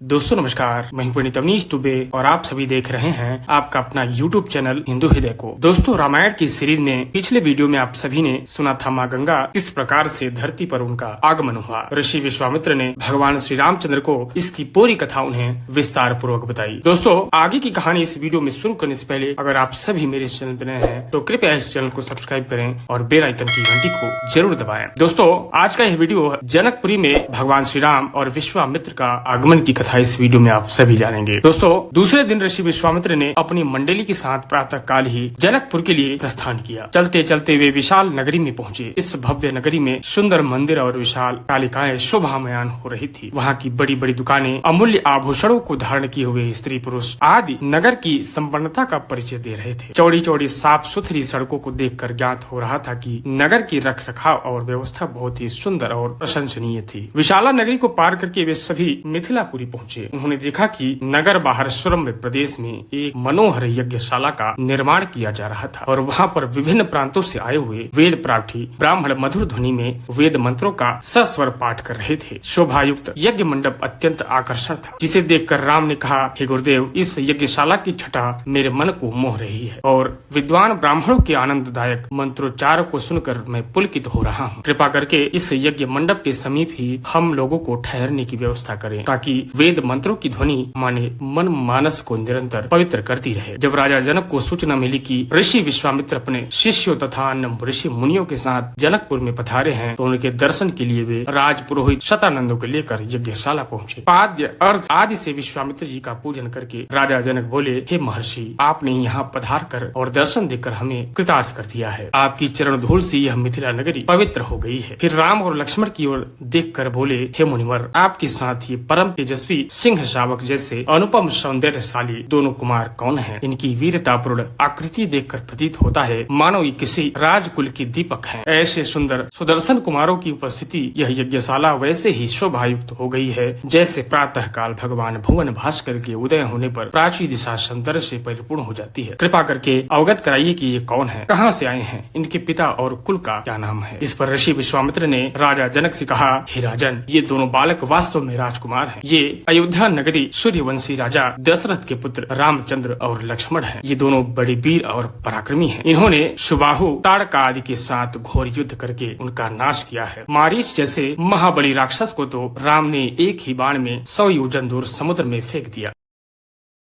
दोस्तों नमस्कार, मैं हूं पंडित अवनीश दुबे और आप सभी देख रहे हैं आपका अपना YouTube चैनल हिंदू हृदय को। दोस्तों, रामायण की सीरीज में पिछले वीडियो में आप सभी ने सुना था माँ गंगा किस प्रकार से धरती पर उनका आगमन हुआ। ऋषि विश्वामित्र ने भगवान श्री रामचंद्र को इसकी पूरी कथा उन्हें विस्तार पूर्वक बताई। दोस्तों, आगे की कहानी इस वीडियो में शुरू करने से पहले अगर आप सभी मेरे इस चैनल पर नए हैं तो कृपया इस चैनल को सब्सक्राइब करें और बेल आइकन की घंटी को जरूर दबाएं। दोस्तों, आज का यह वीडियो जनकपुरी में भगवान श्री राम और विश्वामित्र का आगमन की कथा इस वीडियो में आप सभी जानेंगे। दोस्तों, दूसरे दिन ऋषि विश्वामित्र ने अपनी मंडली के साथ प्रातः काल ही जनकपुर के लिए प्रस्थान किया। चलते चलते वे विशाल नगरी में पहुंचे। इस भव्य नगरी में सुंदर मंदिर और विशाल तालिकाएं शोभामयान हो रही थी। वहाँ की बड़ी बड़ी दुकानें अमूल्य आभूषणों को धारण किए हुए स्त्री पुरुष आदि नगर की संपन्नता का परिचय दे रहे थे। चौड़ी चौड़ी साफ सुथरी सड़कों को देखकर ज्ञात हो रहा था कि नगर की रख रखाव और व्यवस्था बहुत ही सुंदर और प्रशंसनीय थी। विशाला नगरी को पार करके वे सभी मिथिलापुरी पहुंचे। उन्होंने देखा कि नगर बाहर सुरम्य प्रदेश में एक मनोहर यज्ञशाला का निर्माण किया जा रहा था और वहाँ पर विभिन्न प्रांतों से आए हुए वेद पाठी ब्राह्मण मधुर ध्वनि में वेद मंत्रों का सस्वर पाठ कर रहे थे। शोभायुक्त यज्ञ मंडप अत्यंत आकर्षण था, जिसे देखकर राम ने कहा, हे गुरुदेव, इस यज्ञशाला की छटा मेरे मन को मोह रही है और विद्वान ब्राह्मणों के आनंददायक मंत्रोच्चार को सुनकर मैं पुलकित हो रहा हूँ। कृपा करके इस यज्ञ मंडप के समीप ही हम लोगों को ठहरने की व्यवस्था करें, ताकि वेद मंत्रों की ध्वनि माने मन मानस को निरंतर पवित्र करती रहे। जब राजा जनक को सूचना मिली कि ऋषि विश्वामित्र अपने शिष्यों तथा अन्य ऋषि मुनियों के साथ जनकपुर में पधारे हैं, तो उनके दर्शन के लिए वे राज पुरोहित शतानंदों को लेकर यज्ञशाला पहुँचे। पाद्य अर्घ आदि से विश्वामित्र जी का पूजन करके राजा जनक बोले, हे महर्षि, आपने यहाँ पधार कर और दर्शन देकर हमें कृतार्थ कर दिया है। आपकी चरण धूल से यह मिथिला नगरी पवित्र हो गई है। फिर राम और लक्ष्मण की ओर देख कर बोले, हे मुनिवर, आपके साथ ये परम तेजस्वी सिंह शावक जैसे अनुपम सौंदर्यशाली दोनों कुमार कौन हैं? इनकी वीरतापूर्ण आकृति देखकर प्रतीत होता है मानो ये किसी राजकुल के दीपक हैं। ऐसे सुंदर सुदर्शन कुमारों की उपस्थिति यह यज्ञशाला वैसे ही शोभायुक्त हो गई है जैसे प्रातः काल भगवान भुवन भास्कर के उदय होने पर प्राची दिशा सौंदर्य से परिपूर्ण हो जाती है। कृपा करके अवगत कराइए कि ये कौन है, कहाँ से आए हैं, इनके पिता और कुल का क्या नाम है। इस पर ऋषि विश्वामित्र ने राजा जनक से कहा, हे राजन, ये दोनों बालक वास्तव में राजकुमार हैं। ये अयोध्या नगरी सूर्यवंशी राजा दशरथ के पुत्र रामचंद्र और लक्ष्मण हैं। ये दोनों बड़े वीर और पराक्रमी हैं। इन्होंने सुबाहु ताड़का आदि के साथ घोर युद्ध करके उनका नाश किया है। मारीच जैसे महाबली राक्षस को तो राम ने एक ही बाण में 100 योजन दूर समुद्र में फेंक दिया।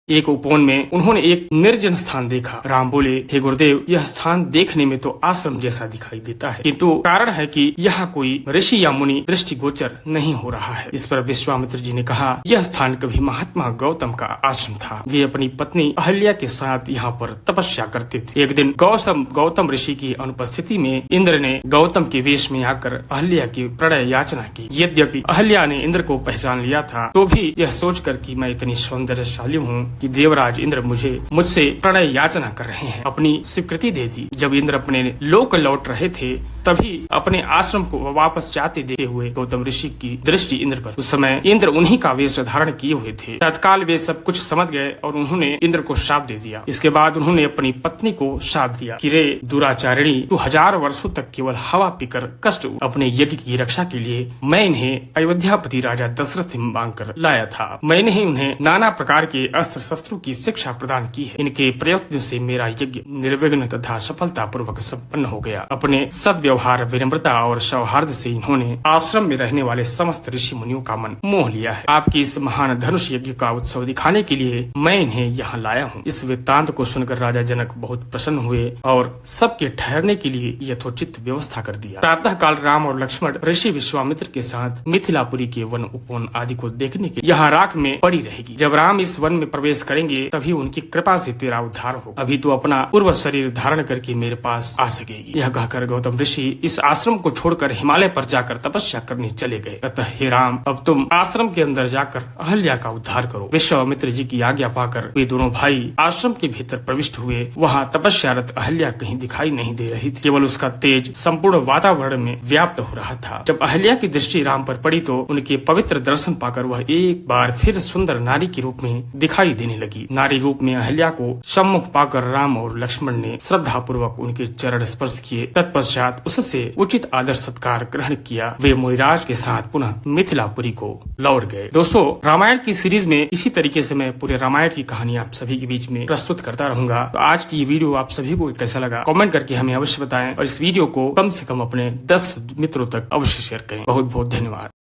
एक उपवन में उन्होंने एक निर्जन स्थान देखा। राम बोले, हे गुरुदेव, यह स्थान देखने में तो आश्रम जैसा दिखाई देता है, किंतु कारण है कि यहाँ कोई ऋषि या मुनि दृष्टिगोचर नहीं हो रहा है। इस पर विश्वामित्र जी ने कहा, यह स्थान कभी महात्मा गौतम का आश्रम था। वे अपनी पत्नी अहल्या के साथ यहाँ पर तपस्या करते थे। एक दिन गौतम ऋषि की अनुपस्थिति में इंद्र ने गौतम के वेश में आकर अहल्या की प्रणय याचना की। यद्यपि अहल्या ने इंद्र को पहचान लिया था, तो भी यह सोचकर कि मैं इतनी सौंदर्यशाली हूँ कि देवराज इंद्र मुझसे प्रणय याचना कर रहे हैं, अपनी स्वीकृति दे दी। जब इंद्र अपने लोक लौट रहे थे, तभी अपने आश्रम को वापस जाते देखते हुए गौतम ऋषि की दृष्टि इंद्र पर। उस समय इंद्र उन्हीं का वेश धारण किए हुए थे। तत्काल वे सब कुछ समझ गए और उन्होंने इंद्र को शाप दे दिया। इसके बाद उन्होंने अपनी पत्नी को शाप दिया कि रे दुराचारिणी, तू 1000 वर्षों तक केवल हवा पीकर कष्ट अपने यज्ञ की रक्षा के लिए मैं इन्हें अयोध्यापति राजा दशरथ मांग कर लाया था। मैंने ही उन्हें नाना प्रकार के अस्त्र शस्त्रों की शिक्षा प्रदान की है। इनके प्रयत्न से मेरा यज्ञ निर्विघ्न तथा सफलता पूर्वक संपन्न हो गया। अपने सद्व्यवहार, विनम्रता और सौहार्द से इन्होंने आश्रम में रहने वाले समस्त ऋषि मुनियों का मन मोह लिया है। आपकी इस महान धनुष यज्ञ का उत्सव दिखाने के लिए मैं इन्हें यहाँ लाया हूँ। इस वृत्तांत को सुनकर राजा जनक बहुत प्रसन्न हुए और सबके ठहरने के लिए यथोचित व्यवस्था कर दिया। प्रातः काल राम और लक्ष्मण ऋषि विश्वामित्र के साथ मिथिलापुरी के वन उपवन आदि को देखने के यहाँ राख में पड़ी रहेगी। जब राम इस वन में प्रवेश करेंगे तभी उनकी कृपा से तेरा उद्धार हो। अभी तो अपना पूर्व शरीर धारण करके मेरे पास आ सकेगी। यह कहकर गौतम ऋषि इस आश्रम को छोड़कर हिमालय पर जाकर तपस्या करने चले गए। अतः हे राम, अब तुम आश्रम के अंदर जाकर अहल्या का उद्धार करो। विश्वामित्र जी की आज्ञा पाकर वे दोनों भाई आश्रम के भीतर प्रविष्ट हुए। वहाँ तपस्यारत अहल्या कहीं दिखाई नहीं दे रही थी, केवल उसका तेज संपूर्ण वातावरण में व्याप्त हो रहा था। जब अहल्या की दृष्टि राम पर पड़ी तो उनके पवित्र दर्शन पाकर वह एक बार फिर सुंदर नारी के रूप में दिखाई देने लगी। नारी रूप में अहल्या को सम्मुख पाकर राम और लक्ष्मण ने श्रद्धा पूर्वक उनके चरण स्पर्श किए। तत्पश्चात उससे उचित आदर सत्कार ग्रहण किया। वे मुनिराज के साथ पुनः मिथिलापुरी को लौट गए। दोस्तों, रामायण की सीरीज में इसी तरीके से मैं पूरे रामायण की कहानी आप सभी के बीच में प्रस्तुत करता रहूंगा। तो आज की ये वीडियो आप सभी को कैसा लगा कमेंट करके हमें अवश्य बताएं और इस वीडियो को कम से कम अपने 10 मित्रों तक अवश्य शेयर करें। बहुत बहुत धन्यवाद।